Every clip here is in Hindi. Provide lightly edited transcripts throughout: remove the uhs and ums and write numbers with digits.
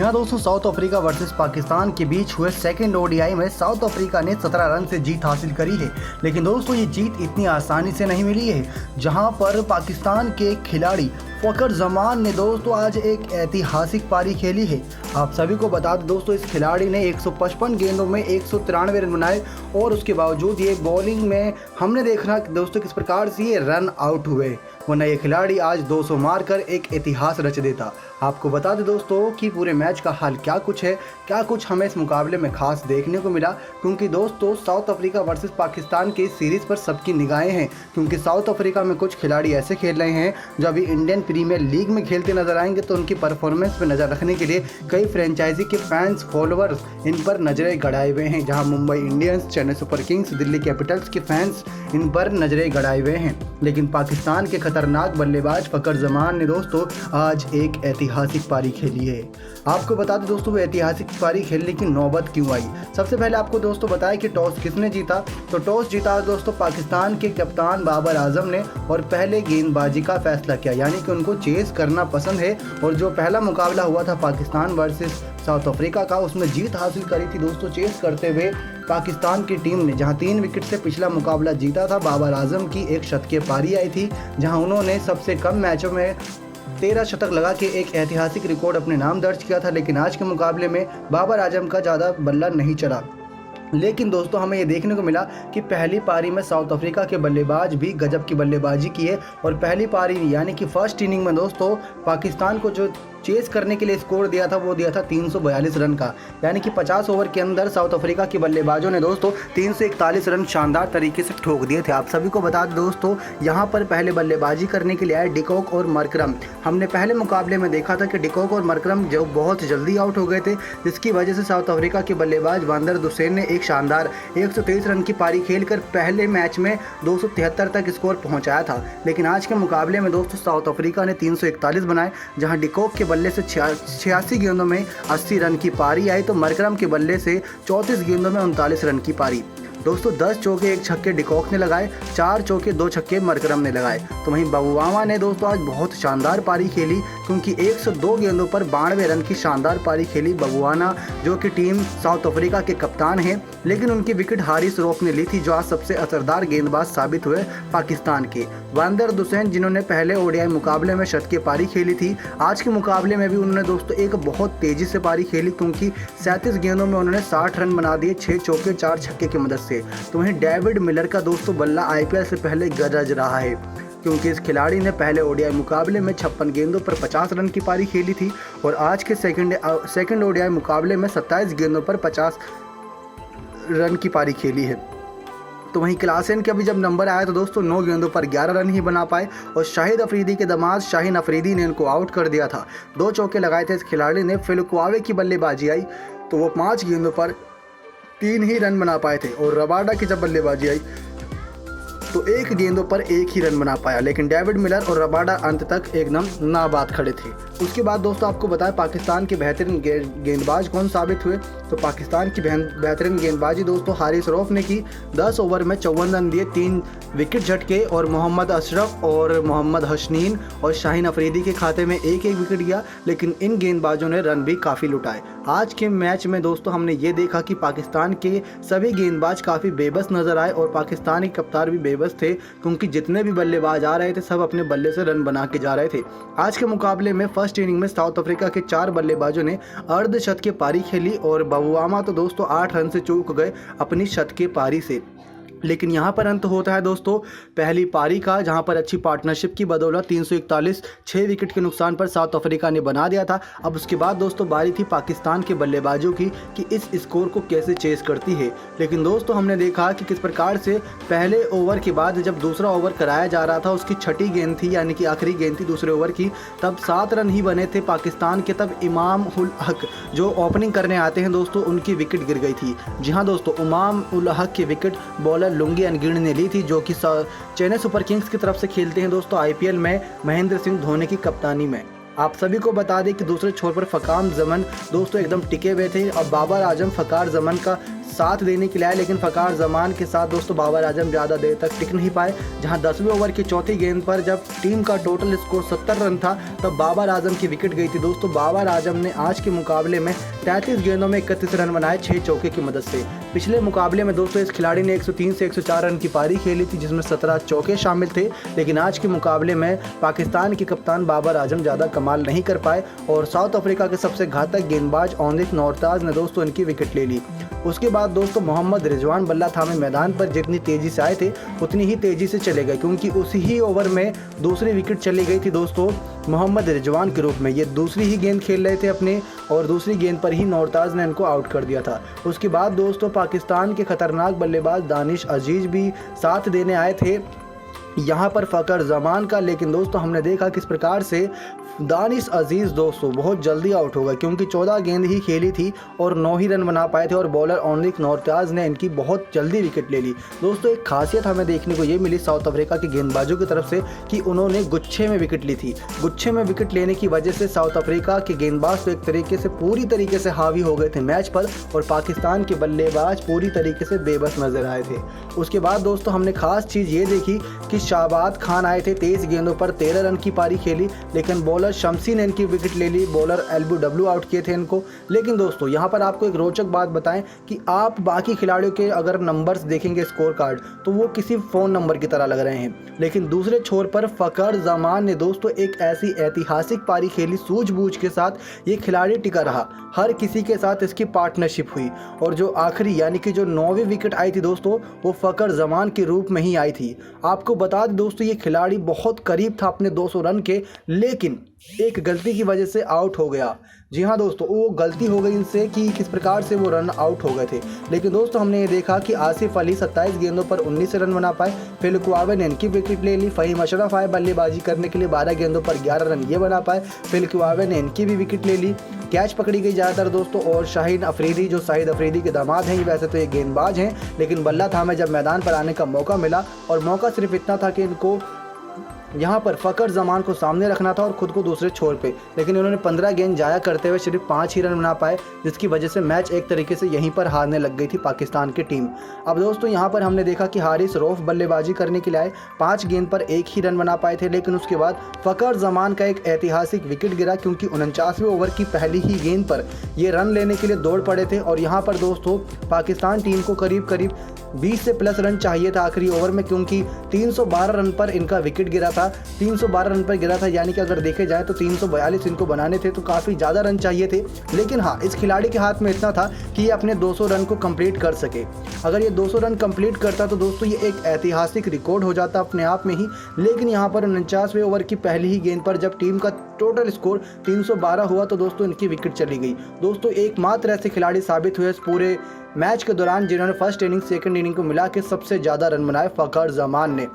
हाँ दोस्तों, साउथ अफ्रीका वर्सेस पाकिस्तान के बीच हुए सेकंड ओडीआई में साउथ अफ्रीका ने 17 रन से जीत हासिल करी है। लेकिन दोस्तों ये जीत इतनी आसानी से नहीं मिली है, जहां पर पाकिस्तान के खिलाड़ी फ़खर जमान ने दोस्तों आज एक ऐतिहासिक पारी खेली है। आप सभी को बता दें दोस्तों, इस खिलाड़ी ने 155 गेंदों में 193 रन बनाए और उसके बावजूद ये बॉलिंग में हमने देखा दोस्तों किस प्रकार से ये रन आउट हुए, वरना ये खिलाड़ी आज 200 मारकर एक इतिहास रच देता। आपको बता दें दोस्तों कि पूरे मैच का हाल क्या कुछ है, क्या कुछ हमें इस मुकाबले में खास देखने को मिला, क्योंकि दोस्तों साउथ अफ्रीका वर्सेस पाकिस्तान की सीरीज़ पर सबकी निगाहें हैं, क्योंकि साउथ अफ्रीका में कुछ खिलाड़ी ऐसे खेल रहे हैं जो अभी इंडियन प्रीमियर लीग में खेलते नजर आएंगे, तो उनकी परफॉर्मेंस पर नज़र रखने के लिए कई फ्रेंचाइजी के फैंस फॉलोअर्स इन पर नज़रें गड़ाए हुए हैं। जहां Mumbai Indians, Chennai super Kings, Delhi Capitals के फैंस इन पर नज़रें गड़ाए हुए हैं। लेकिन पाकिस्तान के खतरनाक बल्लेबाज फ़खर जमान ने दोस्तों आज एक ऐतिहासिक पारी खेली है। आपको बता दें दोस्तों, वो ऐतिहासिक पारी खेलने की नौबत क्यों आई। सबसे पहले आपको दोस्तों बताया कि टॉस किसने जीता, तो टॉस जीता दोस्तों पाकिस्तान के कप्तान बाबर आजम ने और पहले गेंदबाजी का फैसला किया, यानी कि उनको चेस करना पसंद है। और जो पहला मुकाबला हुआ था पाकिस्तान वर्सेस साउथ अफ्रीका का, उसमें जीत हासिल करी थी दोस्तों चेस करते हुए पाकिस्तान की टीम ने, जहां 3 विकेट से पिछला मुकाबला जीता था। बाबर आजम की एक शतकीय पारी आई थी, जहां उन्होंने सबसे कम मैचों में 13 शतक लगा के एक ऐतिहासिक रिकॉर्ड अपने नाम दर्ज किया था। लेकिन आज के मुकाबले में बाबर आजम का ज़्यादा बल्ला नहीं चला। लेकिन दोस्तों हमें ये देखने को मिला कि पहली पारी में साउथ अफ्रीका के बल्लेबाज भी गजब की बल्लेबाजी की है। और पहली पारी यानी कि फर्स्ट इनिंग में दोस्तों पाकिस्तान को जो चेस करने के लिए स्कोर दिया था वो दिया था 342 रन का, यानी कि 50 ओवर के अंदर साउथ अफ्रीका के बल्लेबाजों ने दोस्तों 341 रन शानदार तरीके से ठोक दिए थे। आप सभी को बता दें दोस्तों, यहाँ पर पहले बल्लेबाजी करने के लिए आए डिकॉक और मरकरम। हमने पहले मुकाबले में देखा था कि डिकॉक और मरकरम जो बहुत जल्दी आउट हो गए थे, जिसकी वजह से साउथ अफ्रीका के बल्लेबाज वांदर दुसेन ने एक शानदार 123 रन की पारी खेलकर पहले मैच में 273 तक स्कोर पहुँचाया था। लेकिन आज के मुकाबले में दोस्तों साउथ अफ्रीका ने 341 बनाए, जहाँ डिकॉक के बल्ले से 86 गेंदों में 80 रन की पारी आई, तो मरकरम के बल्ले से 34 गेंदों में 39 रन की पारी। दोस्तों 10 चौके 1 छक्के डिकॉक ने लगाए, 4 चौके 2 छक्के मरकरम ने लगाए। तो वहीं बबुआना ने दोस्तों आज बहुत शानदार पारी खेली, क्योंकि 102 गेंदों पर 92 रन की शानदार पारी खेली बबुआना, जो कि टीम साउथ अफ्रीका के कप्तान हैं। लेकिन उनकी विकेट हारिस रऊफ ने ली थी, जो आज सबसे असरदार गेंदबाज साबित हुए पाकिस्तान के। वांदर दुसेन जिन्होंने पहले ओडीआई मुकाबले में शतकीय पारी खेली थी, आज के मुकाबले में भी उन्होंने दोस्तों एक बहुत तेजी से पारी खेली, क्योंकि 37 गेंदों में उन्होंने 60 रन बना दिए 6 चौके 4 छक्के की मदद से। तो वहीं डेविड मिलर का दोस्तों बल्ला आईपीएल से पहले गरज रहा है, क्योंकि इस खिलाड़ी ने पहले ओडीआई मुकाबले में 56 गेंदों पर 50 रन की पारी खेली थी और आज के सेकंड ओडीआई मुकाबले में 27 गेंदों पर 50 रन की पारी खेली है। तो वहीं क्लासेन के अभी जब नंबर आया तो दोस्तों 9 गेंदों पर 11 रन ही बना पाए और शाहिद अफरीदी के दामाद शाहीन अफरीदी ने इनको आउट कर दिया था। 2 चौके लगाए थे इस खिलाड़ी ने। फिलकुआवे की बल्लेबाजी आई तो वो 5 गेंदों पर 3 ही रन बना पाए थे और रबाडा की जब बल्लेबाजी आई तो 1 गेंदों पर 1 ही रन बना पाया। लेकिन डेविड मिलर और रबाडा अंत तक एकदम नाबाद खड़े थे। उसके बाद दोस्तों आपको बताया पाकिस्तान के बेहतरीन गेंदबाज कौन साबित हुए, तो पाकिस्तान की बेहतरीन गेंदबाजी दोस्तों हारिस रऊफ ने की। 10 ओवर में 54 रन दिए, 3 विकेट झटके और मोहम्मद अशरफ और मोहम्मद हसनीन और शाहीन अफरीदी के खाते में 1-1 विकेट गया। लेकिन इन गेंदबाजों ने रन भी काफ़ी लुटाए। आज के मैच में दोस्तों हमने ये देखा कि पाकिस्तान के सभी गेंदबाज काफ़ी बेबस नजर आए और पाकिस्तानी कप्तान भी बेबस थे, क्योंकि जितने भी बल्लेबाज आ रहे थे सब अपने बल्ले से रन बना के जा रहे थे। आज के मुकाबले में फर्स्ट इनिंग में साउथ अफ्रीका के 4 बल्लेबाजों ने अर्धशतकीय पारी खेली और बबुआना तो दोस्तों 8 रन से चूक गए अपनी शतकीय पारी से। लेकिन यहाँ पर अंत होता है दोस्तों पहली पारी का, जहाँ पर अच्छी पार्टनरशिप की बदौलत 341 6 विकेट के नुकसान पर साउथ अफ्रीका ने बना दिया था। अब उसके बाद दोस्तों बारी थी पाकिस्तान के बल्लेबाजों की कि इस स्कोर को कैसे चेस करती है। लेकिन दोस्तों हमने देखा कि किस प्रकार से पहले ओवर के बाद जब दूसरा ओवर कराया जा रहा था, उसकी छठी गेंद थी यानी कि आखिरी गेंद थी दूसरे ओवर की, तब 7 रन ही बने थे पाकिस्तान के। तब इमाम उल हक जो ओपनिंग करने आते हैं दोस्तों, उनकी विकेट गिर गई थी। जी हाँ दोस्तों, इमाम उल हक की विकेट बॉलर लुंगी अनगिण ने ली थी, जो कि चेन्नई सुपर किंग्स की तरफ से खेलते हैं दोस्तों आईपीएल में महेंद्र सिंह धोनी की कप्तानी में। आप सभी को बता दें कि दूसरे छोर पर फ़खर जमान दोस्तों एकदम टिके हुए थे और बाबर आजम फ़खर जमान का साथ देने के लिए आए, लेकिन फ़खर जमान के साथ दोस्तों बाबर आजम ज़्यादा देर तक टिक नहीं पाए। जहां 10वें ओवर की चौथी गेंद पर जब टीम का टोटल स्कोर 70 रन था तब बाबर आजम की विकेट गई थी। दोस्तों बाबर आजम ने आज के मुकाबले में 33 गेंदों में 31 रन बनाए 6 चौके की मदद से। पिछले मुकाबले में दोस्तों इस खिलाड़ी ने 103 से 104 रन की पारी खेली थी, जिसमें 17 चौके शामिल थे। लेकिन आज के मुकाबले में पाकिस्तान के कप्तान बाबर आजम ज़्यादा कमाल नहीं कर पाए और साउथ अफ्रीका के सबसे घातक गेंदबाज औंदिक नौरताज ने दोस्तों इनकी विकेट ले ली। उसके बाद दोस्तों मोहम्मद रिजवान बल्ला थामे मैदान पर जितनी तेज़ी से आए थे उतनी ही तेज़ी से चले गए, क्योंकि उसी ही ओवर में दूसरी विकेट चली गई थी दोस्तों मोहम्मद रिजवान के रूप में। ये दूसरी ही गेंद खेल रहे थे अपने और दूसरी गेंद पर ही नौरताज ने इनको आउट कर दिया था। उसके बाद दोस्तों पाकिस्तान के खतरनाक बल्लेबाज दानिश अजीज भी साथ देने आए थे यहाँ पर फ़खर जमान का, लेकिन दोस्तों हमने देखा किस प्रकार से दानिश अजीज़ दोस्तों बहुत जल्दी आउट हो गए, क्योंकि 14 गेंद ही खेली थी और 9 ही रन बना पाए थे और बॉलर औंदिक नौरताज ने इनकी बहुत जल्दी विकेट ले ली। दोस्तों एक खासियत हमें देखने को ये मिली साउथ अफ्रीका के गेंदबाजों की तरफ से कि उन्होंने गुच्छे में विकेट ली थी। गुच्छे में विकेट लेने की वजह से साउथ अफ्रीका के गेंदबाज तो एक तरीके से पूरी तरीके से हावी हो गए थे मैच पर और पाकिस्तान के बल्लेबाज पूरी तरीके से बेबस नजर आए थे। उसके बाद दोस्तों हमने खास चीज़ ये देखी कि शाहबाद खान आए थे, 23 गेंदों पर 13 रन की पारी खेली, लेकिन बॉलर शमसी ने इनकी विकेट ले ली। बॉलर LBW आउट किए थे इनको। लेकिन दोस्तों यहाँ पर आपको एक रोचक बात बताएं कि आप बाकी खिलाड़ियों के अगर नंबर्स देखेंगे स्कोर कार्ड तो वो किसी फ़ोन नंबर की तरह लग रहे हैं, लेकिन दूसरे छोर पर फ़खर जमान ने दोस्तों एक ऐसी ऐतिहासिक पारी खेली सूझबूझ के साथ। ये खिलाड़ी टिका रहा, हर किसी के साथ इसकी पार्टनरशिप हुई और जो आखिरी यानी कि जो 9वीं विकेट आई थी दोस्तों वो फ़खर जमान के रूप में ही आई थी। आपको बता दें दोस्तों ये खिलाड़ी बहुत करीब था अपने 200 रन के, लेकिन एक गलती की वजह से आउट हो गया। जी हाँ दोस्तों वो गलती हो गई इनसे कि किस प्रकार से वो रन आउट हो गए थे। लेकिन दोस्तों हमने ये देखा कि आसिफ अली 27 गेंदों पर 19 रन बना पाए, फिल कुआवे ने इनकी विकेट ले ली। फ़हीम अशरफ आए बल्लेबाजी करने के लिए, 12 गेंदों पर 11 रन ये बना पाए, फिल कुआवे ने इनकी भी विकेट ले ली। कैच पकड़ी गई ज़्यादातर दोस्तों और शाहीन अफरीदी जो शाहिद अफरीदी के दामाद हैं, वैसे तो ये गेंदबाज हैं लेकिन बल्ला थामे जब मैदान पर आने का मौका मिला और मौका सिर्फ इतना था कि इनको यहाँ पर फ़खर जमान को सामने रखना था और खुद को दूसरे छोर पे, लेकिन उन्होंने 15 गेंद जाया करते हुए सिर्फ 5 ही रन बना पाए, जिसकी वजह से मैच एक तरीके से यहीं पर हारने लग गई थी पाकिस्तान की टीम। अब दोस्तों यहाँ पर हमने देखा कि हारिस रऊफ बल्लेबाजी करने के लिए आए, 5 गेंद पर 1 ही रन बना पाए थे, लेकिन उसके बाद फ़खर जमान का एक ऐतिहासिक विकेट गिरा, क्योंकि 49वें ओवर की पहली ही गेंद पर ये रन लेने के लिए दौड़ पड़े थे और यहाँ पर दोस्तों पाकिस्तान टीम को करीब करीब 20 से प्लस रन चाहिए था आखिरी ओवर में, क्योंकि 312 रन पर इनका विकेट गिरा था। 312 रन पर गिरा था, यानी कि अगर देखे जाए तो 342 इनको बनाने थे, तो काफ़ी ज़्यादा रन चाहिए थे। लेकिन हाँ इस खिलाड़ी के हाथ में इतना था कि ये अपने 200 रन को कंप्लीट कर सके। अगर ये 200 रन कंप्लीट करता तो दोस्तों ये एक ऐतिहासिक रिकॉर्ड हो जाता अपने आप में ही। लेकिन यहाँ पर 49वें ओवर की पहली ही गेंद पर जब टीम का टोटल स्कोर 312 हुआ तो दोस्तों इनकी विकेट चली गई। दोस्तों एकमात्र ऐसे खिलाड़ी साबित हुए इस पूरे मैच के दौरान जिन्होंने फर्स्ट इनिंग सेकंड इनिंग को मिला के सबसे ज़्यादा रन बनाए, फ़खर जमान ने।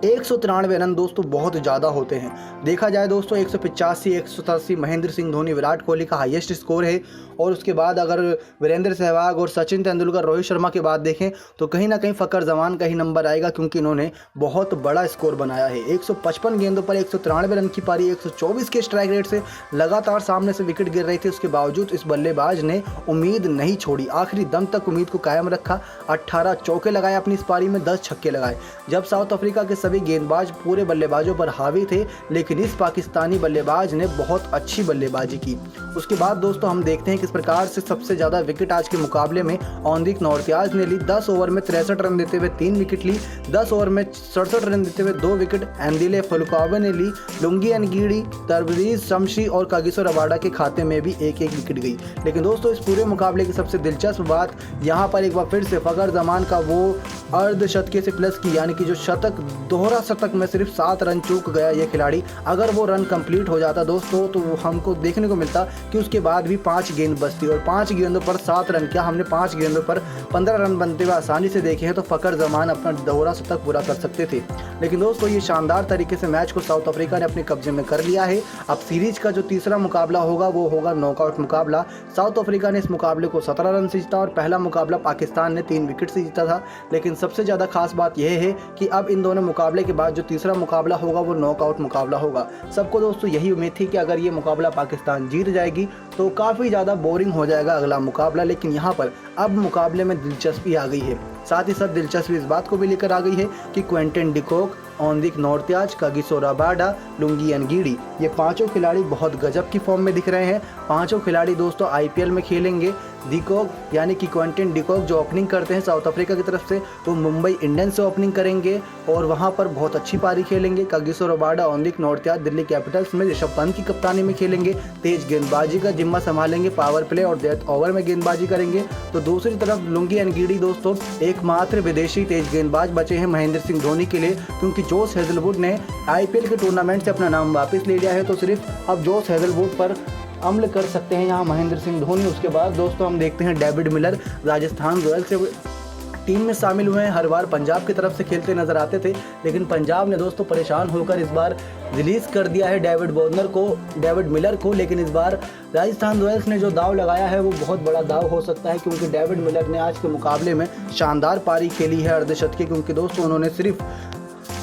193 रन दोस्तों बहुत ज़्यादा होते हैं। देखा जाए दोस्तों 185, 187 महेंद्र सिंह धोनी विराट कोहली का हाईएस्ट स्कोर है और उसके बाद अगर वीरेंद्र सहवाग और सचिन तेंदुलकर रोहित शर्मा के बाद देखें तो कहीं ना कहीं फ़खर जमान का ही नंबर आएगा, क्योंकि इन्होंने बहुत बड़ा स्कोर बनाया है। 155 गेंदों पर 193 रन की पारी, 124 के स्ट्राइक रेट से लगातार सामने से विकेट गिर रही थी। उसके बावजूद इस बल्लेबाज ने उम्मीद नहीं छोड़ी, आखिरी दम तक उम्मीद को कायम रखा। 18 चौके लगाए अपनी इस पारी में, 10 छक्के लगाए। जब साउथ अफ्रीका के सभी गेंदबाज पूरे बल्लेबाजों पर हावी थे, लेकिन इस पाकिस्तानी बल्लेबाज ने बहुत अच्छी बल्लेबाजी की। उसके बाद दोस्तों हम देखते हैं किस प्रकार से सबसे ज़्यादा विकेट आज के मुकाबले में औंदिक नौरताज ने ली। 10 ओवर में 63 रन देते हुए 3 विकेट ली, 10 ओवर में 67 रन देते हुए 2 विकेट एंदिले फलुकावे ने ली। लुंगी अनगीड़ी, तरबरीज शमशी और कागिसो रबाडा के खाते में भी एक विकेट गई। लेकिन दोस्तों इस पूरे मुकाबले की सबसे दिलचस्प बात यहाँ पर एक बार फिर से फ़खर जमान का वो अर्धशतके से प्लस की, यानी कि जो शतक, दोहरा शतक में सिर्फ 7 रन चूक गया ये खिलाड़ी। अगर वो रन कंप्लीट हो जाता दोस्तों तो हमको देखने को मिलता कि उसके बाद भी 5 गेंद बचती और 5 गेंदों पर 7 रन, क्या हमने 5 गेंदों पर 15 रन बनते हुए आसानी से देखे हैं, तो फ़खर जमान अपना दोहरा शतक पूरा कर सकते थे। लेकिन दोस्तों ये शानदार तरीके से मैच को साउथ अफ्रीका ने अपने कब्जे में कर लिया है। अब सीरीज का जो तीसरा मुकाबला होगा वो होगा नॉकआउट मुकाबला। साउथ अफ्रीका ने इस मुकाबले को 17 रन से जीता और पहला मुकाबला पाकिस्तान ने 3 विकेट से जीता था। लेकिन सबसे ज़्यादा खास बात यह है कि अब इन दोनों मुकाबले के बाद जो तीसरा मुकाबला होगा वो नॉकआउट मुकाबला होगा। सबको दोस्तों यही उम्मीद थी कि अगर ये मुकाबला पाकिस्तान जीत जाएगी तो काफ़ी ज़्यादा बोरिंग हो जाएगा अगला मुकाबला, लेकिन यहाँ पर अब मुकाबले में दिलचस्पी आ गई है। साथ ही साथ दिलचस्पी इस बात को भी लेकर आ गई है कि क्विंटन डिकॉक, ओंदिक Nortje, Kagiso Rabada, Lungi Ngidi, ये पांचों खिलाड़ी बहुत गजब की फॉर्म में दिख रहे हैं। पांचों खिलाड़ी दोस्तों आईपीएल में खेलेंगे। डिकॉक यानी कि क्विंटन डिकॉक जो ओपनिंग करते हैं साउथ अफ्रीका की तरफ से, वो मुंबई इंडियंस से ओपनिंग करेंगे और वहां पर बहुत अच्छी पारी खेलेंगे। कागिसो रबाडा, ओंदिक नोर्त्याज दिल्ली कैपिटल्स में ऋषभ पंत की कप्तानी में खेलेंगे, तेज गेंदबाजी का जिम्मा संभालेंगे, पावर प्ले और डेथ ओवर में गेंदबाजी करेंगे। तो दूसरी तरफ लुंगी नगिड़ी दोस्तों एकमात्र विदेशी तेज गेंदबाज बचे हैं महेंद्र सिंह धोनी के लिए, क्योंकि जोश हेजलवुड ने आईपीएल के टूर्नामेंट से अपना नाम वापस ले लिया है। तो सिर्फ अब जोश हेजलवुड पर अमल कर सकते हैं यहाँ महेंद्र सिंह धोनी। उसके बाद दोस्तों हम देखते हैं डेविड मिलर राजस्थान रॉयल्स से टीम में शामिल हुए हैं। हर बार पंजाब की तरफ से खेलते नजर आते थे, लेकिन पंजाब ने दोस्तों परेशान होकर इस बार रिलीज कर दिया है डेविड मिलर को। लेकिन इस बार राजस्थान रॉयल्स ने जो दाव लगाया है वो बहुत बड़ा दाव हो सकता है, क्योंकि डेविड मिलर ने आज के मुकाबले में शानदार पारी खेली है अर्धशतकी। क्योंकि दोस्तों उन्होंने सिर्फ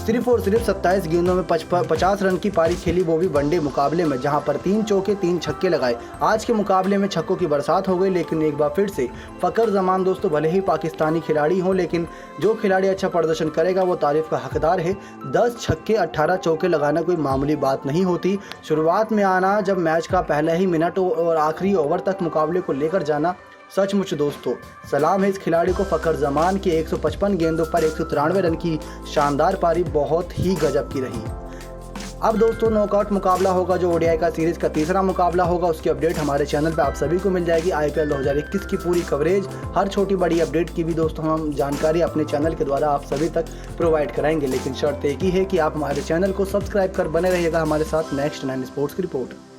27 गेंदों में 50 रन की पारी खेली, वो भी वनडे मुकाबले में, जहां पर 3 चौके 3 छक्के लगाए। आज के मुकाबले में छक्कों की बरसात हो गई, लेकिन एक बार फिर से फ़खर जमान दोस्तों भले ही पाकिस्तानी खिलाड़ी हों, लेकिन जो खिलाड़ी अच्छा प्रदर्शन करेगा वो तारीफ का हकदार है। 10 छक्के 18 चौके लगाना कोई मामूली बात नहीं होती। शुरुआत में आना, जब मैच का पहला ही मिनट और आखिरी ओवर तक मुकाबले को लेकर जाना, सचमुच दोस्तों सलाम है इस खिलाड़ी को। फ़खर जमान की 155 गेंदों पर 193 रन की शानदार पारी बहुत ही गजब की रही। अब दोस्तों नॉकआउट मुकाबला होगा जो ओडीआई का सीरीज़ का तीसरा मुकाबला होगा, उसकी अपडेट हमारे चैनल पे आप सभी को मिल जाएगी। आईपीएल 2021 की पूरी कवरेज, हर छोटी बड़ी अपडेट की भी दोस्तों हम जानकारी अपने चैनल के द्वारा आप सभी तक प्रोवाइड कराएंगे। लेकिन शर्त एक ही है कि आप हमारे चैनल को सब्सक्राइब कर बने रहिएगा हमारे साथ। नेक्स्ट 9 स्पोर्ट्स की रिपोर्ट।